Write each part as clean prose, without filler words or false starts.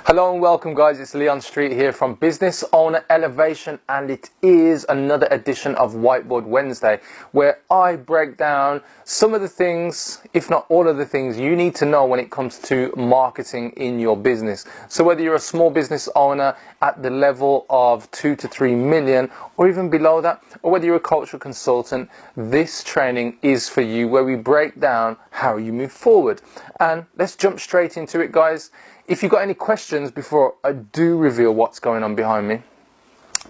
Hello and welcome guys, it's Leon Street here from Business Owner Elevation, and it is another edition of Whiteboard Wednesday where I break down some of the things, if not all of the things, you need to know when it comes to marketing in your business. So whether you're a small business owner at the level of 2 to 3 million or even below that, or whether you're a cultural consultant, this training is for you, where we break down how you move forward. And let's jump straight into it, guys. If you've got any questions before I do reveal what's going on behind me,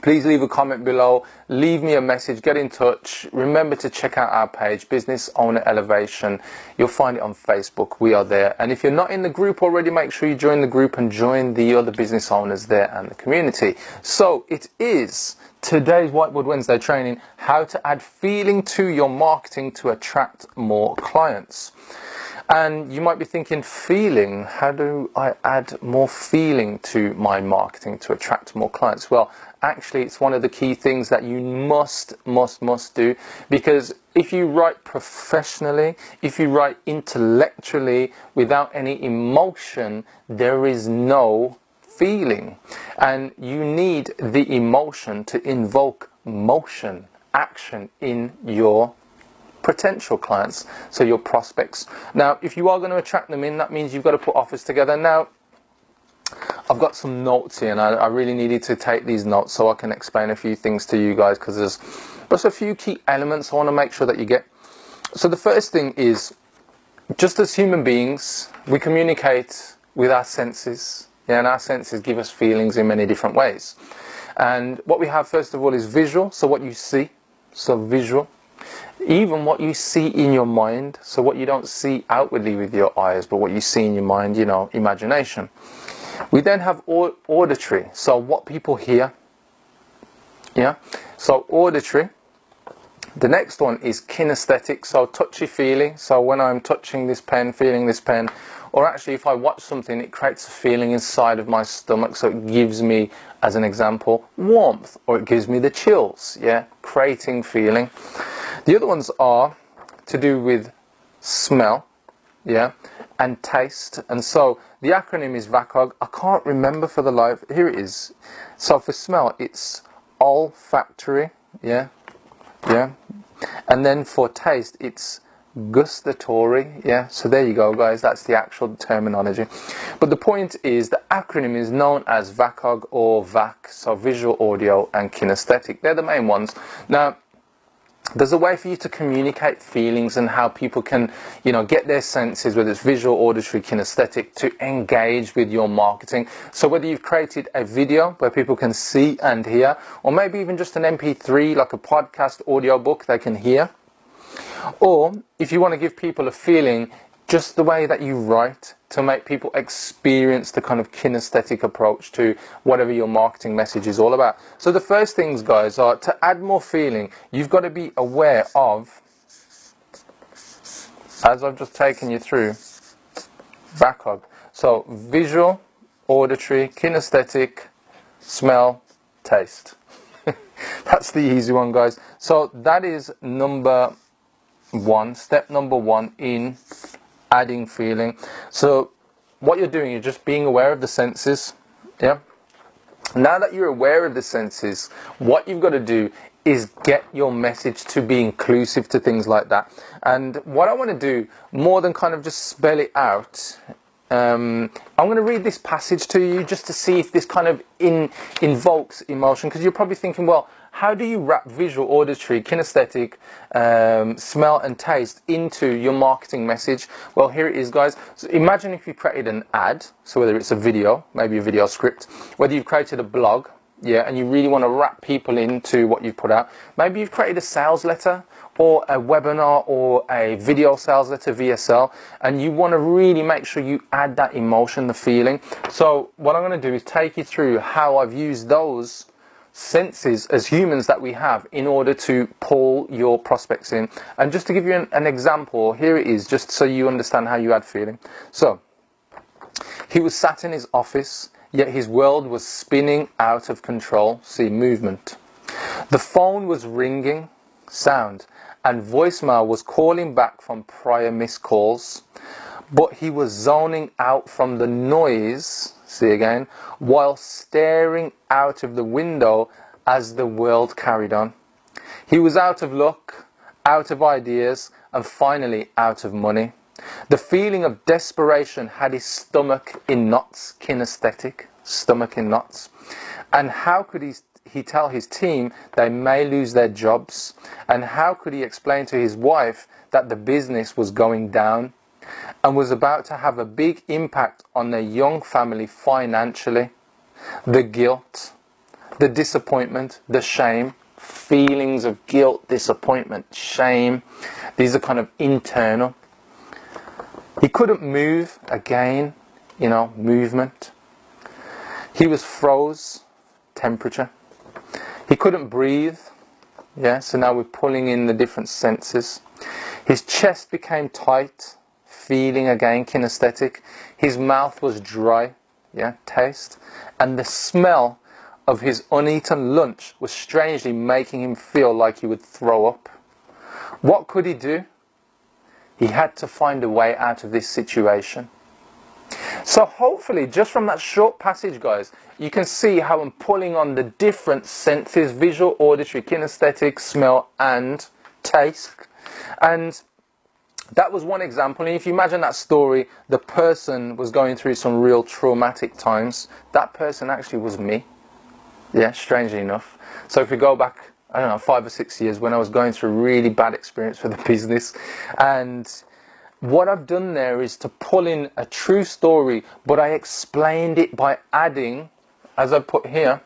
please leave a comment below, leave me a message, get in touch. Remember to check out our page, Business Owner Elevation. You'll find it on Facebook. We are there. And if you're not in the group already, make sure you join the group and join the other business owners there and the community. So it is today's Whiteboard Wednesday training, how to add feeling to your marketing to attract more clients. And you might be thinking, feeling, how do I add more feeling to my marketing to attract more clients? Well, actually, it's one of the key things that you must do, because if you write professionally, if you write intellectually without any emotion, there is no feeling. And you need the emotion to invoke motion, action in your potential clients, so your prospects. Now, if you are going to attract them in, that means you've got to put offers together. Now, I've got some notes here, and I really needed to take these notes so I can explain a few things to you guys, because there's just a few key elements I want to make sure that you get. So the first thing is, just as human beings, we communicate with our senses, and our senses give us feelings in many different ways. And what we have first of all is visual, so what you see, so visual. Even what you see in your mind, so what you don't see outwardly with your eyes, but what you see in your mind, imagination. We then have auditory, so what people hear. So auditory. The next one is kinesthetic, so touchy feeling, so when I'm touching this pen, feeling this pen, or actually if I watch something, it creates a feeling inside of my stomach, so it gives me, as an example, warmth, or it gives me the chills, creating feeling. The other ones are to do with smell, and taste. And so the acronym is VACOG. I can't remember for the life. Here it is. So for smell, it's olfactory, and then for taste, it's gustatory, So there you go, guys. That's the actual terminology. But the point is, the acronym is known as VACOG or VAC, so visual, audio, and kinesthetic. They're the main ones. Now, there's a way for you to communicate feelings and how people can, get their senses, whether it's visual, auditory, kinesthetic, to engage with your marketing. So whether you've created a video where people can see and hear, or maybe even just an MP3, like a podcast audio book they can hear. Or if you want to give people a feeling, just the way that you write, to make people experience the kind of kinesthetic approach to whatever your marketing message is all about. So the first things, guys, are to add more feeling. You've got to be aware of, as I've just taken you through, VACOG. So visual, auditory, kinesthetic, smell, taste. That's the easy one, guys. So that is number one, step number one in adding feeling. So what you're doing, you're just being aware of the senses. Now that you're aware of the senses, what you've got to do is get your message to be inclusive to things like that. And what I want to do, more than kind of just spell it out, I'm going to read this passage to you just to see if this kind of invokes emotion, because you're probably thinking, well, how do you wrap visual, auditory, kinesthetic, smell and taste into your marketing message? Well, here it is, guys. So imagine if you created an ad, so whether it's a video, maybe a video script, whether you've created a blog, and you really want to wrap people into what you've put out. Maybe you've created a sales letter, or a webinar, or a video sales letter, VSL, and you want to really make sure you add that emotion, the feeling. So what I'm going to do is take you through how I've used those senses as humans that we have in order to pull your prospects in. And just to give you an example, here it is, just so you understand how you add feeling. So he was sat in his office, yet his world was spinning out of control. See, movement. The phone was ringing, sound, and voicemail was calling back from prior missed calls. but he was zoning out from the noise, see again, while staring out of the window as the world carried on. He was out of luck, out of ideas, and finally out of money. The feeling of desperation had his stomach in knots, kinesthetic, stomach in knots. And how could he tell his team they may lose their jobs? And how could he explain to his wife that the business was going down and was about to have a big impact on their young family financially? The guilt, the disappointment, the shame, feelings of guilt, disappointment, shame, these are kind of internal. He couldn't move again, movement. He was froze, temperature. He couldn't breathe, so now we're pulling in the different senses. His chest became tight, feeling again, kinesthetic. His mouth was dry, taste. And the smell of his uneaten lunch was strangely making him feel like he would throw up. What could he do? He had to find a way out of this situation. So hopefully, just from that short passage, guys, you can see how I'm pulling on the different senses: visual, auditory, kinesthetic, smell, and taste. And that was one example. And if you imagine that story, the person was going through some real traumatic times. That person actually was me. Strangely enough. So if we go back, 5 or 6 years, when I was going through a really bad experience with the business, and what I've done there is to pull in a true story, but I explained it by adding, as I put here,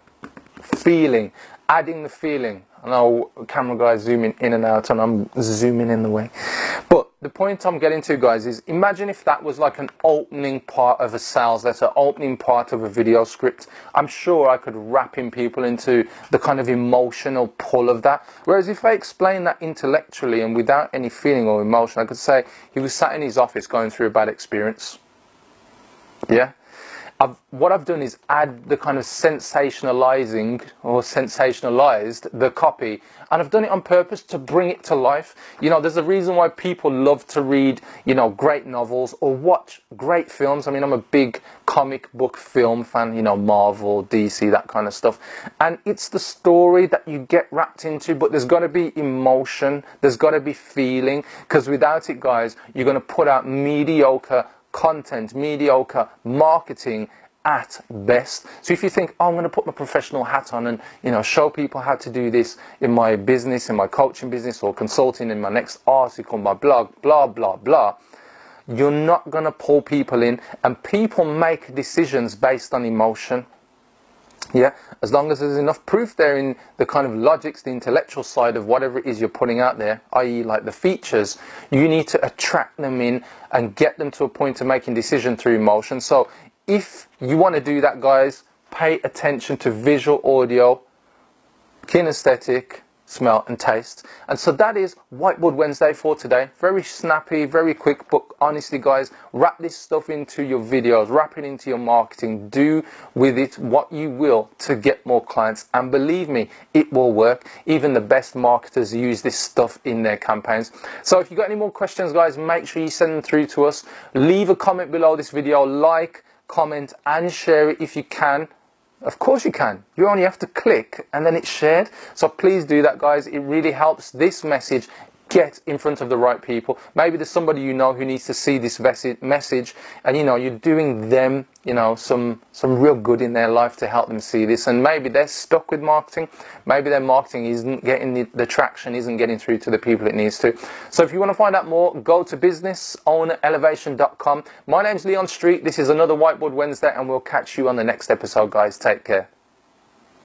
feeling, adding the feeling. I know camera guys zooming in and out, and I'm zooming in the way. But the point I'm getting to, guys, is imagine if that was like an opening part of a sales letter, opening part of a video script. I'm sure I could wrap in people into the kind of emotional pull of that. Whereas if I explain that intellectually and without any feeling or emotion, I could say he was sat in his office going through a bad experience. What I've done is add the kind of sensationalizing or sensationalized the copy, and I've done it on purpose to bring it to life. There's a reason why people love to read, great novels or watch great films. I mean, I'm a big comic book film fan, Marvel, DC, that kind of stuff. And it's the story that you get wrapped into, but there's got to be emotion, there's got to be feeling, because without it, guys, you're going to put out mediocre content, mediocre marketing at best. So if you think, I'm going to put my professional hat on and show people how to do this in my business, in my coaching business, or consulting, in my next article, my blog, blah blah blah, you're not going to pull people in. And people make decisions based on emotion. As long as there's enough proof there in the kind of logics, the intellectual side of whatever it is you're putting out there, i.e. like the features, you need to attract them in and get them to a point of making decision through emotion. So if you want to do that, guys, pay attention to visual, audio, kinesthetic, smell and taste. And so that is Whiteboard Wednesday for today. Very snappy, very quick, but honestly, guys, wrap this stuff into your videos, wrap it into your marketing, do with it what you will to get more clients, and believe me, it will work. Even the best marketers use this stuff in their campaigns. So if you've got any more questions, guys, make sure you send them through to us. Leave a comment below this video, like, comment and share it if you can. Of course you can. You only have to click and then it's shared. So please do that, guys. It really helps this message get in front of the right people. Maybe there's somebody who needs to see this message, and you're doing them some real good in their life to help them see this. And maybe they're stuck with marketing. Maybe their marketing isn't getting the traction, isn't getting through to the people it needs to. So if you want to find out more, go to businessownerelevation.com. My name's Leon Street. This is another Whiteboard Wednesday, and we'll catch you on the next episode, guys. Take care.